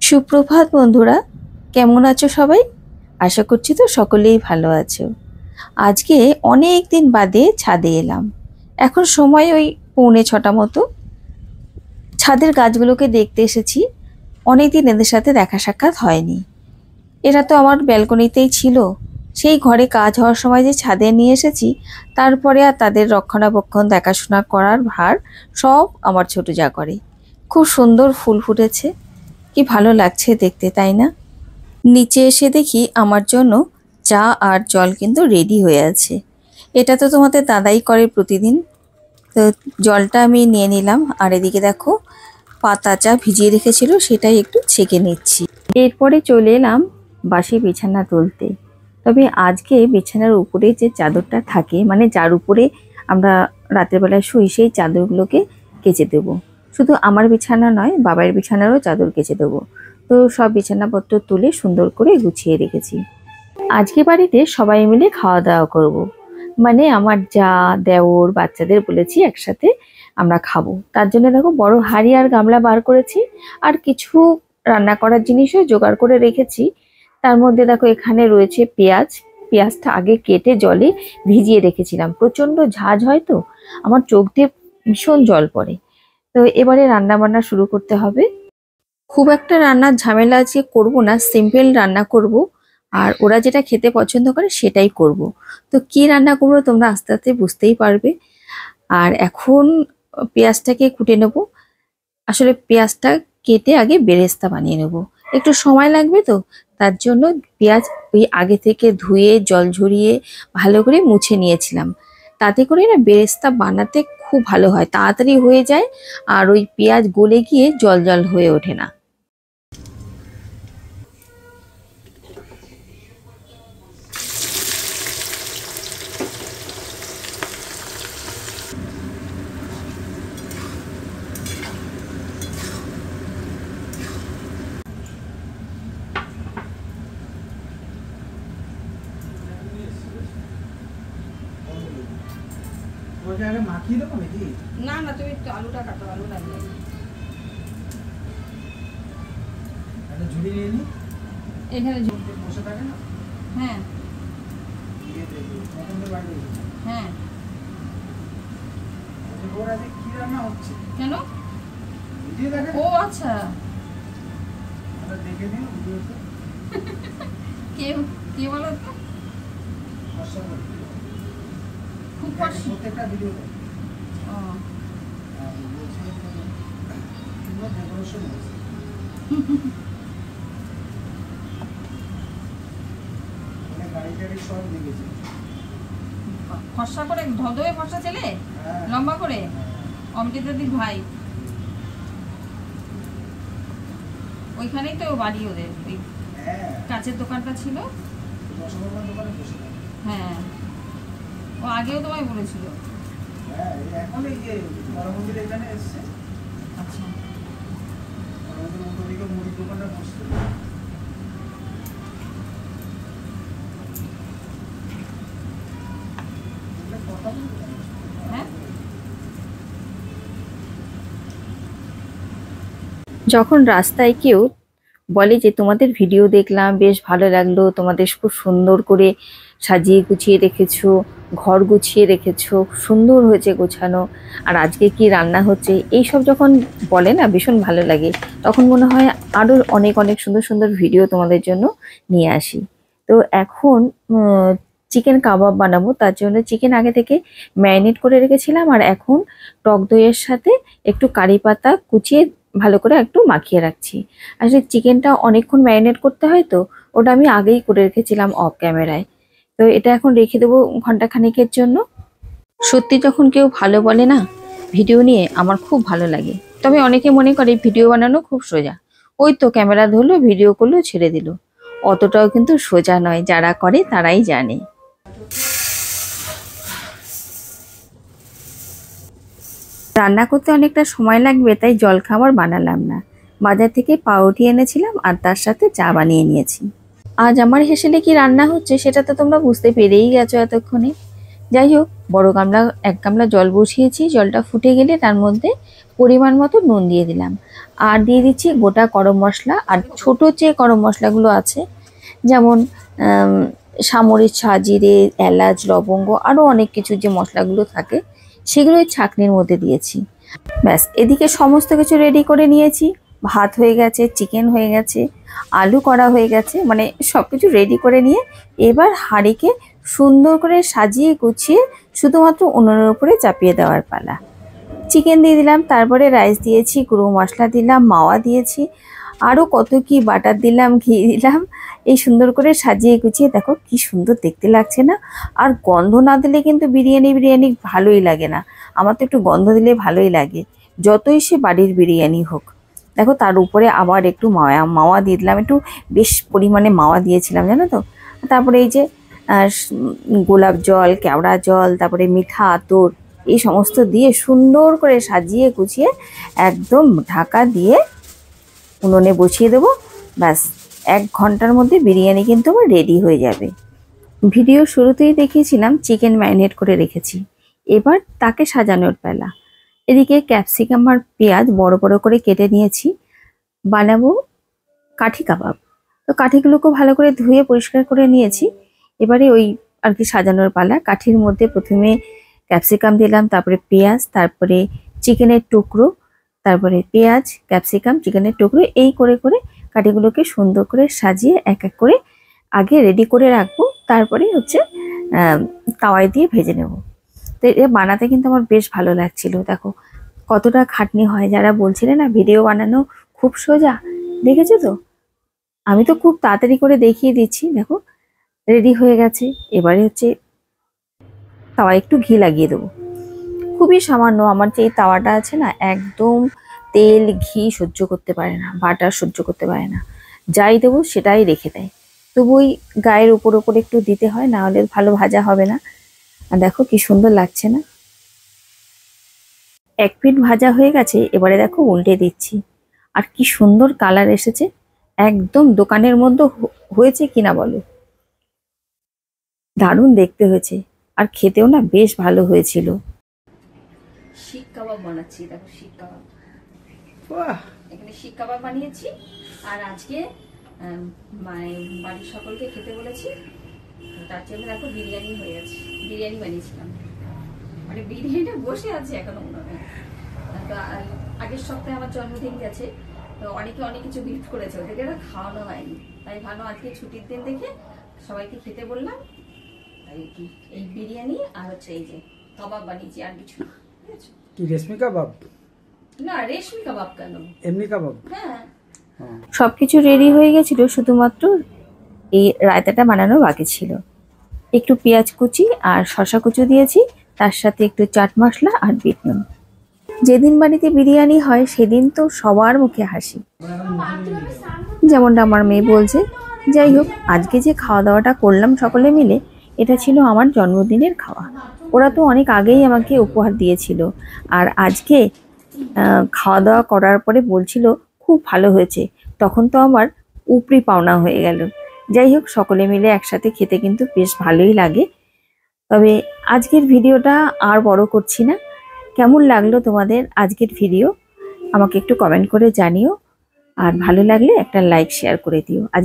সুপ্রভাত বন্ধুরা, কেমন আছো সবাই? আশা করছি তো সকলেই ভালো আছো। আজকে অনেক দিন বাদে ছাদে এলাম। এখন সময় ওই 6:45 মতো। ছাদের গাছগুলোকে দেখতে এসেছি। অনেকদিন এদের সাথে দেখা সাক্ষাৎ হয়নি। এরা তো আমার ব্যালকনিতেই ছিল। সেই ঘরে কাজ হওয়ার সময় যে ছাদে নিয়ে এসেছি, তারপরে আর তাদের রক্ষণাবেক্ষণ দেখাশোনা করার ভার সব আমার ছোট যা করে। খুব সুন্দর ফুল ফুটেছে, কি ভালো লাগছে দেখতে, তাই না? নিচে এসে দেখি আমার জন্য চা আর জল কিন্তু রেডি হয়ে আছে। এটা তো তোমাদের দাদাই করে প্রতিদিন। তো জলটা আমি নিয়ে নিলাম, আর এদিকে দেখো পাতা চা ভিজিয়ে রেখেছিল, সেটাই একটু ছেঁকে নিচ্ছি। এরপরে চলে এলাম বাসি বিছানা তুলতে। তবে আজকে বিছানার উপরে যে চাদরটা থাকে, মানে যার উপরে আমরা রাতের বেলায় শুই, সেই চাদরগুলোকে কেচে দেবো। শুধু আমার বিছানা নয়, বাবার বিছানারও চাদর কেচে দেবো। তো সব বিছানাপত্র তুলে সুন্দর করে গুছিয়ে রেখেছি। আজকে বাড়িতে সবাই মিলে খাওয়া দাওয়া করব। মানে আমার যা, দেওর, বাচ্চাদের বলেছি একসাথে আমরা খাবো। তার জন্য দেখো বড় হাঁড়ি আর গামলা বার করেছি, আর কিছু রান্না করার জিনিসও জোগাড় করে রেখেছি। তার মধ্যে দেখো এখানে রয়েছে পেঁয়াজ। পেঁয়াজটা আগে কেটে জলে ভিজিয়ে রেখেছিলাম। প্রচণ্ড ঝাঁঝ হয় তো, আমার চোখ দিয়ে ভীষণ জল পড়ে। তো এবারে রান্না বান্না শুরু করতে হবে। খুব একটা রান্নার ঝামেলা আজকে করবো না, সিম্পল রান্না করব। আর ওরা যেটা খেতে পছন্দ করে সেটাই করব। তো কি রান্না করবো তোমরা আস্তে আস্তে বুঝতেই পারবে। আর এখন পেঁয়াজটাকে কুটে নেব। আসলে পেঁয়াজটা কেটে আগে বেরেস্তা বানিয়ে নেব, একটু সময় লাগবে তো। তার জন্য পেঁয়াজ ওই আগে থেকে ধুয়ে জল ঝরিয়ে ভালো করে মুছে নিয়েছিলাম। তাতে করে না বেরেস্তা বানাতে খুব ভালো হয়, তাড়াতাড়ি হয়ে যায়। আর ওই পেঁয়াজ গলে গিয়ে জল জল হয়ে ওঠে না। মাখিয়ে দেবো নাকি? না না, তুমি আলুটা কাটো, আলু লাগবে। একটা ঝুড়ি নিয়ে নি, এখানে বসে থাকে না? হ্যাঁ হ্যাঁ। ওর আজকে কি রান্না হচ্ছে কেন? ভিডিও দেখে? ও আচ্ছা, আমরা দেখে নিই ভিডিওতে। কে কে বলো তো? ফর্সা করে। খুব ফর্সা। প্রত্যেকটা ভিডিও দেখে। ও আর বলছে পুরো ডেকোরেশন হয়েছে। মানে গাড়ি টাড়ি সব লেগেছে। ফর্সা করে, ধবধবে ফর্সা ছেলে, হ্যাঁ। লম্বা করে, অমৃতাদির ভাই। ওইখানেই তো বাড়ি ওদের, ওই হ্যাঁ, কাছের দোকানটা ছিল। রসগোল্লার দোকানে বসে থাকে। হ্যাঁ, ও আগেও তোমায় বলেছিল। হ্যাঁ, এই এখন এই যে বড় মন্দির এখানে এসছে। আচ্ছা, বড় মন্দির উল্টো দিকে মুড়ির দোকানটা বসছে। কথা বলতে হ্যাঁ। যখন রাস্তায় কেউ বলে যে তোমাদের ভিডিও দেখলাম, বেশ ভালো লাগলো, তোমাদের খুব সুন্দর করে সাজিয়ে গুছিয়ে রেখেছো, ঘর গুছিয়ে রেখেছো, সুন্দর হয়েছে গোছানো, আর আজকে কি রান্না হচ্ছে, এইসব যখন বলে না ভীষণ ভালো লাগে। তখন মনে হয় আরও অনেক অনেক সুন্দর সুন্দর ভিডিও তোমাদের জন্য নিয়ে আসি। তো এখন চিকেন কাবাব বানাবো। তার জন্য চিকেন আগে থেকে ম্যারিনেট করে রেখেছিলাম, আর এখন টক দইয়ের সাথে একটু কারি পাতা কুচিয়ে ভালো করে একটু মাখিয়ে রাখছি। আসলে চিকেনটা অনেকক্ষণ ম্যারিনেট করতে হয়, তো ওটা আমি আগেই করে রেখেছিলাম অফ ক্যামেরায়। তো এটা এখন রেখে দেবো ঘন্টাখানেকের জন্য। সত্যি যখন কেউ ভালো বলে না ভিডিও নিয়ে, আমার খুব ভালো লাগে। তবে অনেকে মনে করে ভিডিও বানানো খুব সোজা, ওই তো ক্যামেরা ধরলো, ভিডিও করলো, ছেড়ে দিল। অতটাও কিন্তু সোজা নয়, যারা করে তারাই জানে। রান্না করতে অনেকটা সময় লাগবে, তাই জলখাবার বানালাম না। বাজার থেকে পাউরুটি এনেছিলাম, আর তার সাথে চা বানিয়ে নিয়েছি। আজ আমার হেসেলে কি রান্না হচ্ছে সেটা তো তোমরা বুঝতে পেরেই গেছো এতক্ষণে। যাই হোক, বড় গামলা 1 গামলা জল বসিয়েছি। জলটা ফুটে গেলে তার মধ্যে পরিমাণ মতো নুন দিয়ে দিলাম, আর দিয়ে দিচ্ছি গোটা গরম মশলা। আর ছোট যে গরম মশলাগুলো আছে, যেমন সামরিচ, সাজিরে, এলাচ, লবঙ্গ, আরও অনেক কিছু যে মশলাগুলো থাকে সেগুলো ওই ছাঁকনির মধ্যে দিয়েছি। ব্যাস, এদিকে সমস্ত কিছু রেডি করে নিয়েছি। ভাত হয়ে গেছে, চিকেন হয়ে গেছে, আলু করা হয়ে গেছে, মানে সব কিছু রেডি করে নিয়ে এবার হাঁড়িকে সুন্দর করে সাজিয়ে গুছিয়ে শুধুমাত্র উনুনের উপরে চাপিয়ে দেওয়ার পালা। চিকেন দিয়ে দিলাম, তারপরে রাইস দিয়েছি, গুঁড়ো মশলা দিলাম, মাওয়া দিয়েছি, আরও কত কি বাটার দিলাম, ঘি দিলাম। এই সুন্দর করে সাজিয়ে গুছিয়ে দেখো কি সুন্দর দেখতে লাগছে না? আর গন্ধ না দিলে কিন্তু বিরিয়ানি ভালোই লাগে না। আমার তো একটু গন্ধ দিলে ভালোই লাগে, যতই সে বাড়ির বিরিয়ানি হোক। দেখো, তার উপরে আবার একটু মাওয়া দিয়ে দিলাম, একটু বেশ পরিমাণে মাওয়া দিয়েছিলাম, জানো তো। তারপরে এই যে গোলাপ জল, কেওড়া জল, তারপরে মিঠা আতর, এই সমস্ত দিয়ে সুন্দর করে সাজিয়ে গুছিয়ে একদম ঢাকা দিয়ে উনুনে বসিয়ে দেবো। ব্যাস, 1 ঘন্টার মধ্যে বিরিয়ানি কিন্তু আমার রেডি হয়ে যাবে। ভিডিও শুরুতেই দেখিয়েছিলাম চিকেন ম্যারিনেট করে রেখেছি, এবার তাকে সাজানোর পালা। এদিকে ক্যাপসিকাম আর পেঁয়াজ বড় বড় করে কেটে নিয়েছি, বানাবো কাঠি কাবাব। তো কাঠিগুলোকে ভালো করে ধুয়ে পরিষ্কার করে নিয়েছি। এবারে ওই আর কি সাজানোর পালা। কাঠির মধ্যে প্রথমে ক্যাপসিকাম দিলাম, তারপরে পেঁয়াজ, তারপরে চিকেনের টুকরো, তারপরে পেঁয়াজ, ক্যাপসিকাম, চিকেনের টুকরো, এই করে করে কাঠিগুলোকে সুন্দর করে সাজিয়ে এক এক করে আগে রেডি করে রাখবো। তারপরে হচ্ছে তাওয়ায় দিয়ে ভেজে নেব। তো এটা বানাতে কিন্তু আমার বেশ ভালো লাগছিল। দেখো কতটা খাটনি হয়, যারা বলছিলে না ভিডিও বানানো খুব সোজা, দেখেছো তো? আমি তো খুব তাড়াতাড়ি করে দেখিয়ে দিচ্ছি। দেখো রেডি হয়ে গেছে। এবারে হচ্ছে তাওয়ায় একটু ঘি লাগিয়ে দেবো, খুবই সামান্য। আমার যে এই তাওয়াটা আছে না, একদম তেল ঘি সহ্য করতে পারে না, বাটার সহ্য করতে পারে না। যাই দেবো সেটাই রেখে দেয়। তবু ওই গায়ের উপর উপর একটু দিতে হয়, না হলে ভালো ভাজা হবে না। আর দেখো কি সুন্দর লাগছে না? 1 পিঠ ভাজা হয়ে গেছে। এবারে দেখো উল্টে দিচ্ছি, আর কি সুন্দর কালার এসেছে, একদম দোকানের মধ্যে হয়েছে কিনা বলো। দারুণ দেখতে হয়েছে, আর খেতেও না বেশ ভালো হয়েছিল। শিক কাবাব বানাচ্ছি, দেখো শিক কাবাব। বাহ, এখানে শিক কাবাব বানিয়েছি, আর আজকে বাড়ির সকলকে খেতে বলেছি। তার জন্য দেখো বিরিয়ানি হয়ে গেছে, বিরিয়ানি বানিয়েছিলাম। মানে বিরিয়ানিটা বসে আছে এখনো মনে হয়। তো আগের সপ্তাহে আমার জন্মদিন গেছে, তো অনেকে অনেক কিছু গিফট করেছে, ওদেরকে এটা খাওয়ানো হয়নি। তাই ভালো আজকে ছুটির দিন দেখে সবাইকে খেতে বললাম। তাই কি এই বিরিয়ানি আর হচ্ছে এই যে কাবাব বানিয়েছি, আর কিছু না। ঠিক আছে? কি রেশমি কাবাব? না, রেশমি কাবাব কেন? এমনি কাবাব? হ্যাঁ, সবকিছু রেডি হয়ে গেছিল, শুধুমাত্র এই রায়তাটা বানানো বাকি ছিল। একটু পেঁয়াজ কুচি আর শসা কুচি দিয়েছি, তার সাথে একটু চাট মশলা আর বিট নুন। যেদিন বাড়িতে বিরিয়ানি হয় সেদিন তো সবার মুখে হাসি, যেমনটা আমার মেয়ে বলছে। যাই হোক, আজকে যে খাওয়া দাওয়াটা করলাম সকলে মিলে, এটা ছিল আমার জন্মদিনের খাওয়া। ওরা তো অনেক আগেই আমাকে উপহার দিয়েছিল, আর আজকে খাওয়া দাওয়া করার পরে বলছিল খুব ভালো হয়েছে। তখন তো আমার উপরি পাওনা হয়ে গেল। যাই হোক, সকলে মিলে একসাথে খেতে কিন্তু বেশ ভালোই লাগে। তবে আজকের ভিডিওটা আর বড় করছি না। কেমন লাগলো তোমাদের আজকের ভিডিও আমাকে একটু কমেন্ট করে জানিও, আর ভালো লাগলে একটা লাইক শেয়ার করে দিও। আজ